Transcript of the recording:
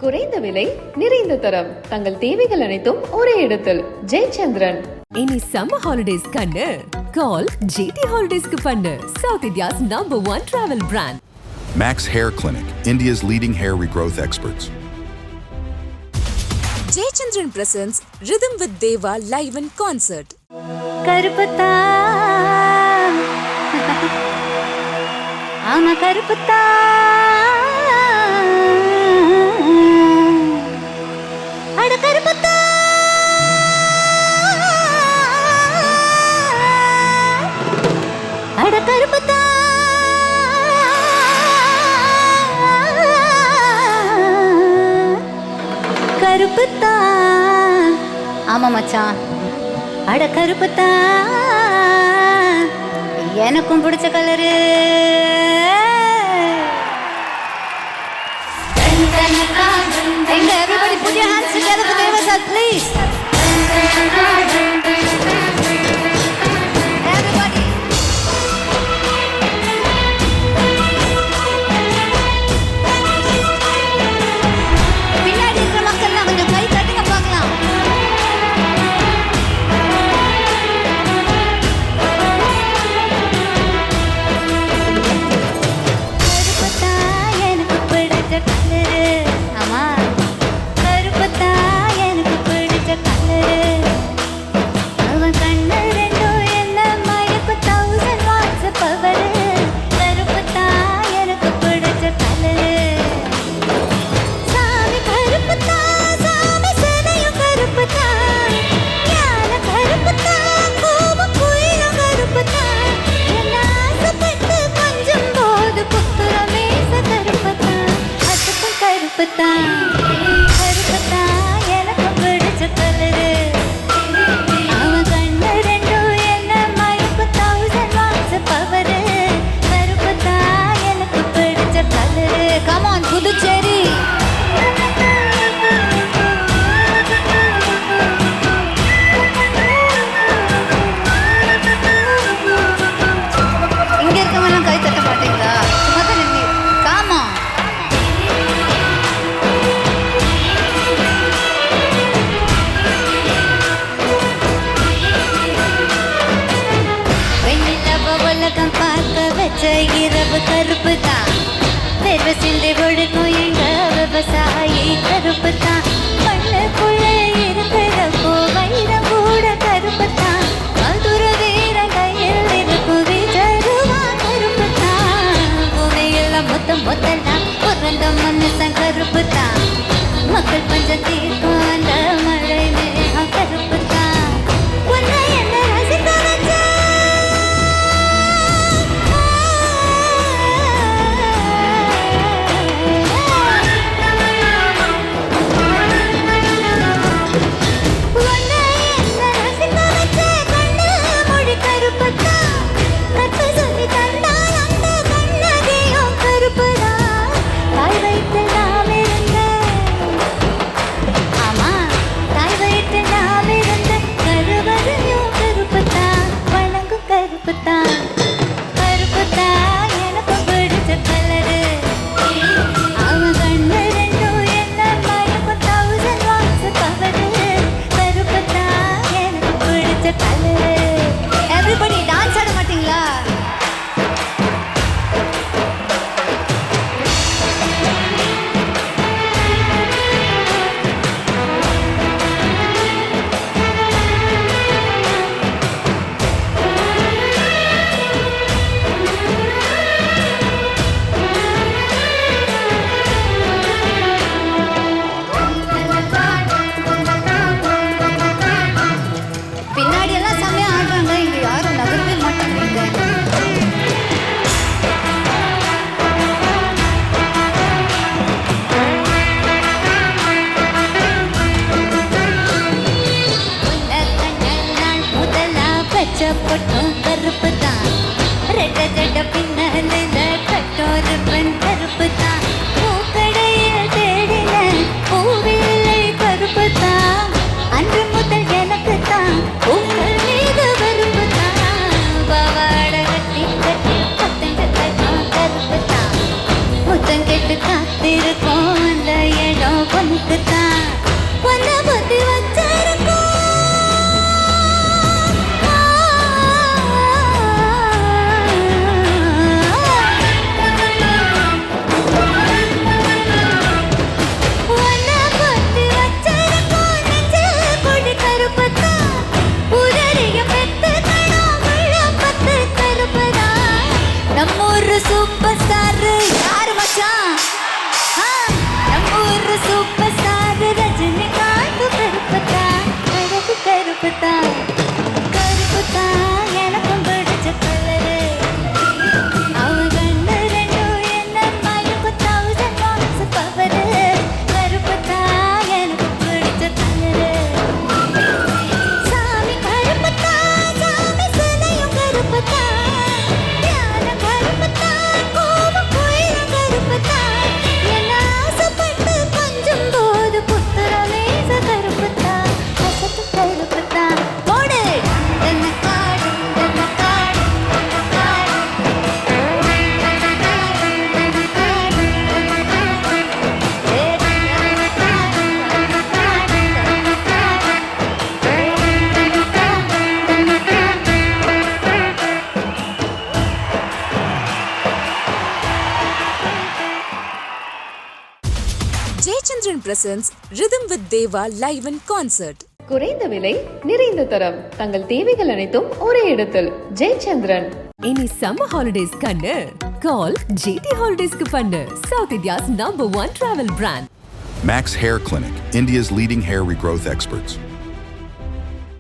குறைந்த விலை நிறைந்த தரம் தங்கள் தேவைகள் அனைத்தும் ஒரே இடத்தில். ஜெயச்சந்திரன். இனி சம்மர் ஹாலிடேஸ் கண்ணு கால் ஜிடி ஹாலிடேஸ்க்கு பண்ணு. South India's number 1 travel brand. Max Hair Clinic, India's leading hair regrowth experts. Jayachandran presents Rhythm with Deva live in concert. கருப்பத்தா ஆமா கருப்பத்தா அட கருப்பத்தா அட கருப்பத்தா கருப்பத்தா ஆமா மச்சான் அட கருப்பத்தா எனக்கும் பிடிச்ச colour everybody put your hands together for Deva sir, please. Everybody. பின்னாடி இருக்கிற மக்கள்லாம் கொஞ்சம் கை தட்டுங்க பார்க்கலாம். கருப்பத்தா எனக்கு பிடிச்ச கலரு ஆமா கருப்பத்தா எனக்கு பிடிச்ச கலரு அவன் கண்ணு ரெண்டும் என்ன மயக்கு 1000 வாட்ஸ் பவரு கருப்பத்தா எனக்கு பிடிச்ச கலரு சாமி கருப்பத்தா சாமி சனையும் கருப்பத்தா ஞான கருப்பத்தா கோபம் குயிலும் கருப்பத்தா என்ன ஆசைப்பட்டு கொஞ்சம் போது குத்துற மேச கருப்பத்தா அதுக்கும் கருப்பத்தா கருப்பத்தா எனக்கு பிடிச்ச கலரு அவன் கண்ணு ரெண்டும் என்ன மயக்கு 1000 வாட்ஸ் பவரு கருப்பத்தா எனக்கு பிடிச்ச கலரு கமான் புதுச்சேரி இங்க இருக்கவங்க கை தட்ட மாட்டீங்களா சும்மா தான் நின்று காமா வெண்ணிலவ உலகம் பார்க்க வச்ச இரவு கருப்பு தான் தெரு சிந்தி ஒழுக்கும் எங்க விவசாயி கருப்பு தான் மண்ணுக்குள்ள இருக்கிறப்போ வைரம் கூட கருப்பு தான் மதுர வீர கையில் இருக்கும் விஜருவா கருப்பு தான் பூமியில் மொத்தெல்லாம் பிறந்த மனுஷன் கருப்பு தான் மக்கள் பஞ்சம் தீர்க்கும் அந்த மழை மேகம் கருப்பு தான் உன்னை என்ன ரசிக்க வச்ச உன்னை என்ன ரசிக்க வச்ச கண்ணு மொழி கருப்பு தான் கற்ப சொல்லி தந்தால் அந்த கண்ணகையும் கருப்பு தான் தாய் வைத்து நாம் இருந்த உனக்கு தான் ஒன்ன பத்தி வச்சிருக்கோம். ஒன்ன பத்தி வச்சிருக்கோம் நெஞ்சு கொடி கருப்புதான் உதறிய பெத்து கடாமுள்ள பத்து கருப்புதான் நம்ம ஒரு சூப்பர் ஸ்டார் யாரு மச்சான் நம்ம ஒரு சூப்பர் ஸ்டார் ரஜினிகாந்த் கருப்புதான் கருப்பு கருப்புதான் கருப்புதான் எனக்கும் பிடிச்ச கலரு அவன் கண்ணு ரெண்டும் என்ன மயக்கும் 1000 வாட்ஸ் பவரு கருப்புதான் எனக்கு பிடிச்ச கலரு சாமி கருப்புதான் சாமி சிலையும் கருப்புதான் ஞான கருப்புதான் கோபம் கோயிலும் கருப்புதான் என்ன ஆசைப்பட்டு கொஞ்சம் போது புத்துற மேச கருப்புதான் அசத்து கருப்புதான் போடு என்ன காடு என்ன காடு என்ன காடு Jayachandran presents Rhythm with Deva live in concert. குறைந்த விலை நிறைந்த தரம் தங்கள் தேவைகள் அனைத்தும் ஒரே இடத்தில் ஜெயச்சந்திரன். இனி சம்மர் ஹாலிடேஸ் கண்ணு கால் ஜிடி ஹாலிடேஸ்க்கு பண்ணு south India's #1 travel brand. Max Hair Clinic, India's leading hair regrowth experts.